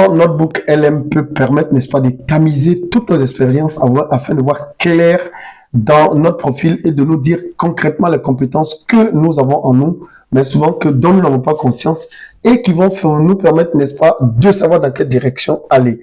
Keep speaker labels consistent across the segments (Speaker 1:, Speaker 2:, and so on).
Speaker 1: Notebook LM peut permettre, n'est-ce pas, de tamiser toutes nos expériences afin de voir clair dans notre profil et de nous dire concrètement les compétences que nous avons en nous, mais souvent que dont nous n'avons pas conscience et qui vont nous permettre, n'est-ce pas, de savoir dans quelle direction aller.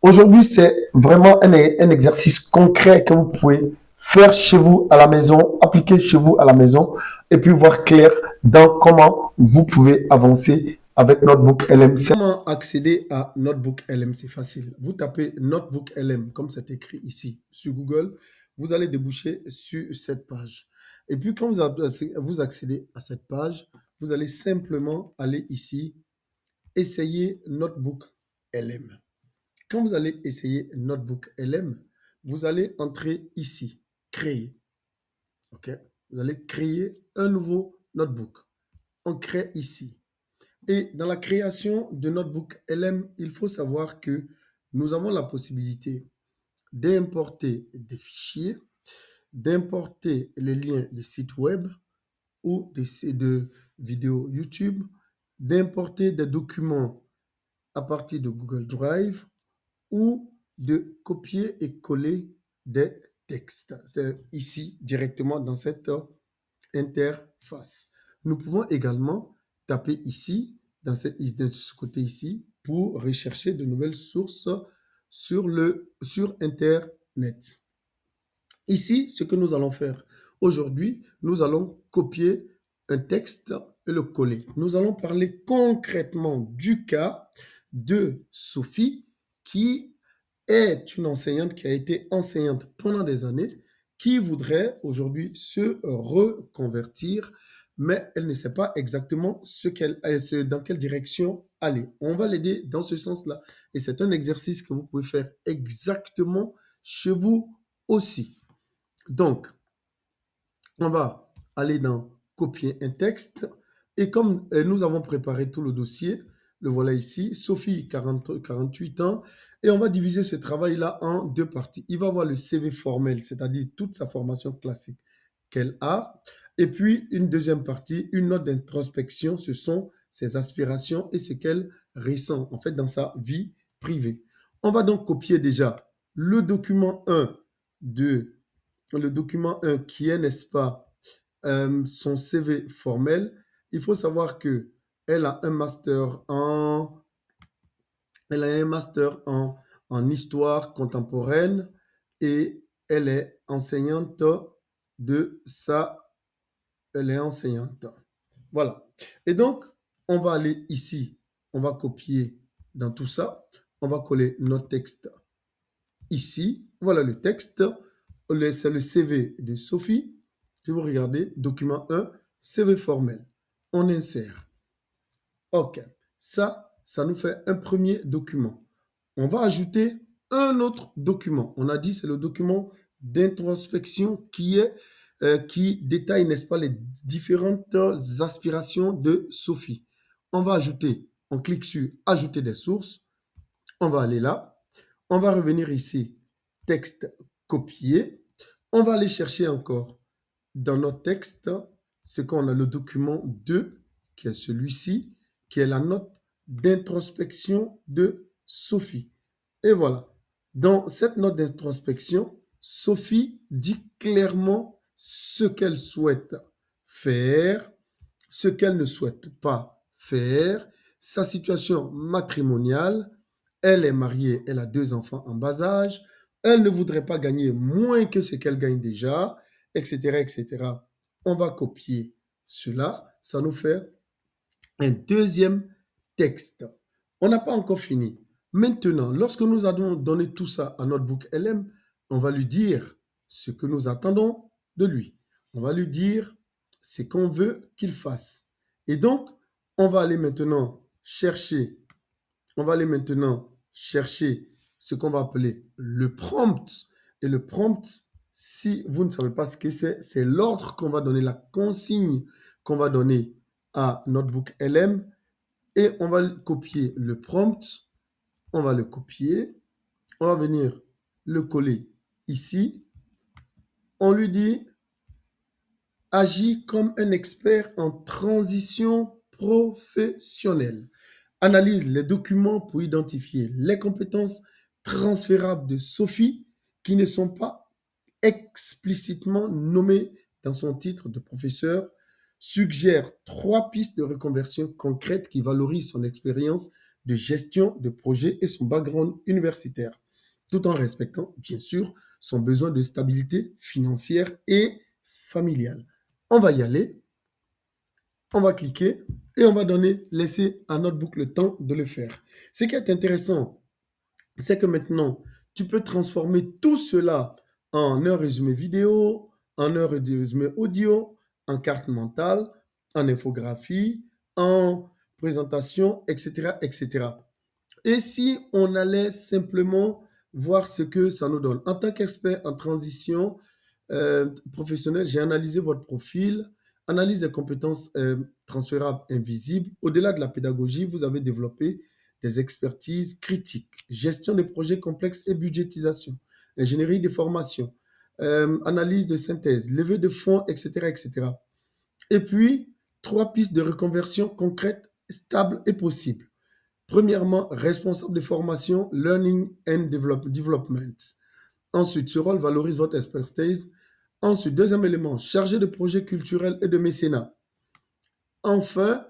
Speaker 1: Aujourd'hui, c'est vraiment un exercice concret que vous pouvez faire chez vous à la maison, appliquer chez vous à la maison et puis voir clair dans comment vous pouvez avancer avec Notebook LM.
Speaker 2: Comment accéder à Notebook LM? C'est facile. Vous tapez Notebook LM comme c'est écrit ici sur Google. Vous allez déboucher sur cette page. Et puis quand vous accédez à cette page, vous allez simplement aller ici, essayer Notebook LM. Quand vous allez essayer Notebook LM, vous allez entrer ici, créer. OK? Vous allez créer un nouveau notebook. On crée ici. Et dans la création de Notebook LM, il faut savoir que nous avons la possibilité d'importer des fichiers, d'importer les liens des sites web ou de vidéos YouTube, d'importer des documents à partir de Google Drive ou de copier et coller des textes. C'est ici, directement dans cette interface. Nous pouvons également taper ici, de ce côté ici, pour rechercher de nouvelles sources sur Internet. Ici, ce que nous allons faire aujourd'hui, nous allons copier un texte et le coller. Nous allons parler concrètement du cas de Sophie, qui est une enseignante qui a été enseignante pendant des années, qui voudrait aujourd'hui se reconvertir, mais elle ne sait pas exactement dans quelle direction aller. On va l'aider dans ce sens-là. Et c'est un exercice que vous pouvez faire exactement chez vous aussi. Donc, on va aller dans copier un texte. Et comme nous avons préparé tout le dossier, le voilà ici, Sophie, 48 ans, et on va diviser ce travail-là en deux parties. Il va avoir le CV formel, c'est-à-dire toute sa formation classique qu'elle a, et puis une deuxième partie, une note d'introspection, ce sont ses aspirations et ce qu'elle ressent, en fait, dans sa vie privée. On va donc copier déjà le document 1 qui est, n'est-ce pas, son CV formel. Il faut savoir que elle a un master en histoire contemporaine et elle est enseignante de ça. Elle est enseignante. Voilà. Et donc, on va aller ici. On va copier dans tout ça. On va coller notre texte ici. Voilà le texte. C'est le CV de Sophie. Si vous regardez, document 1, CV formel. On insère. OK. Ça nous fait un premier document. On va ajouter un autre document. On a dit c'est le document d'introspection qui détaille, n'est-ce pas, les différentes aspirations de Sophie. On va ajouter, on clique sur ajouter des sources. On va aller là. On va revenir ici, texte copié. On va aller chercher encore dans notre texte ce qu'on a, le document 2, qui est celui-ci, qui est la note d'introspection de Sophie. Et voilà. Dans cette note d'introspection, Sophie dit clairement ce qu'elle souhaite faire, ce qu'elle ne souhaite pas faire, sa situation matrimoniale. Elle est mariée, elle a 2 enfants en bas âge. Elle ne voudrait pas gagner moins que ce qu'elle gagne déjà, etc., etc. On va copier cela. Ça nous fait un deuxième texte. On n'a pas encore fini. Maintenant, lorsque nous allons donner tout ça à Notebook LM, on va lui dire ce que nous attendons de lui. On va lui dire ce qu'on veut qu'il fasse. Et donc, on va aller maintenant chercher ce qu'on va appeler le prompt. Et le prompt, si vous ne savez pas ce que c'est l'ordre qu'on va donner, la consigne qu'on va donner à Notebook LM. Et on va copier le prompt. On va le copier. On va venir le coller ici. On lui dit « Agis comme un expert en transition professionnelle ». Analyse les documents pour identifier les compétences transférables de Sophie qui ne sont pas explicitement nommées dans son titre de professeur. Suggère 3 pistes de reconversion concrètes qui valorisent son expérience de gestion de projet et son background universitaire, tout en respectant, bien sûr, son besoin de stabilité financière et familiale. On va y aller, on va cliquer et on va laisser à Notebook le temps de le faire. Ce qui est intéressant, c'est que maintenant, tu peux transformer tout cela en un résumé vidéo, en un résumé audio, en carte mentale, en infographie, en présentation, etc., etc. Et si on allait simplement voir ce que ça nous donne. En tant qu'expert en transition professionnelle, j'ai analysé votre profil, analyse des compétences transférables invisibles. Au-delà de la pédagogie, vous avez développé des expertises critiques, gestion des projets complexes et budgétisation, ingénierie des formations, analyse de synthèse, levée de fonds, etc., etc. Et puis, 3 pistes de reconversion concrètes, stables et possibles. Premièrement, responsable de formation, Learning and Development. Ensuite, ce rôle valorise votre expertise. Ensuite, deuxième élément, chargé de projets culturels et de mécénat. Enfin,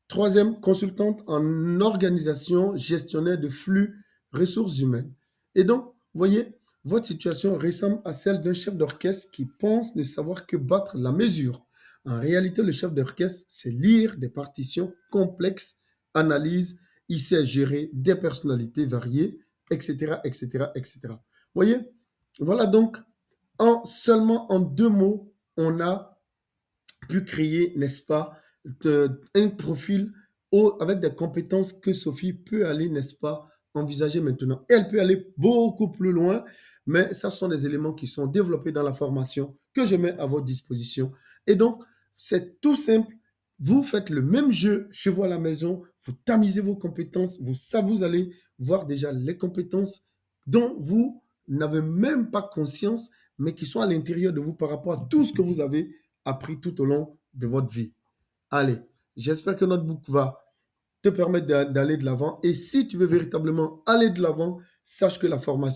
Speaker 2: troisième, consultante en organisation, gestionnaire de flux, ressources humaines. Et donc, vous voyez, votre situation ressemble à celle d'un chef d'orchestre qui pense ne savoir que battre la mesure. En réalité, le chef d'orchestre, c'est lire des partitions complexes, analyse, il sait gérer des personnalités variées, etc., etc., etc. Vous voyez, voilà donc, seulement en 2 mots, on a pu créer, n'est-ce pas, un profil avec des compétences que Sophie peut aller, n'est-ce pas, envisager maintenant. Et elle peut aller beaucoup plus loin, mais ça sont des éléments qui sont développés dans la formation que je mets à votre disposition. Et donc, c'est tout simple. Vous faites le même jeu chez vous à la maison, vous tamisez vos compétences, vous allez voir déjà les compétences dont vous n'avez même pas conscience, mais qui sont à l'intérieur de vous par rapport à tout ce que vous avez appris tout au long de votre vie. Allez, j'espère que notre book va te permettre d'aller de l'avant. Et si tu veux véritablement aller de l'avant, sache que la formation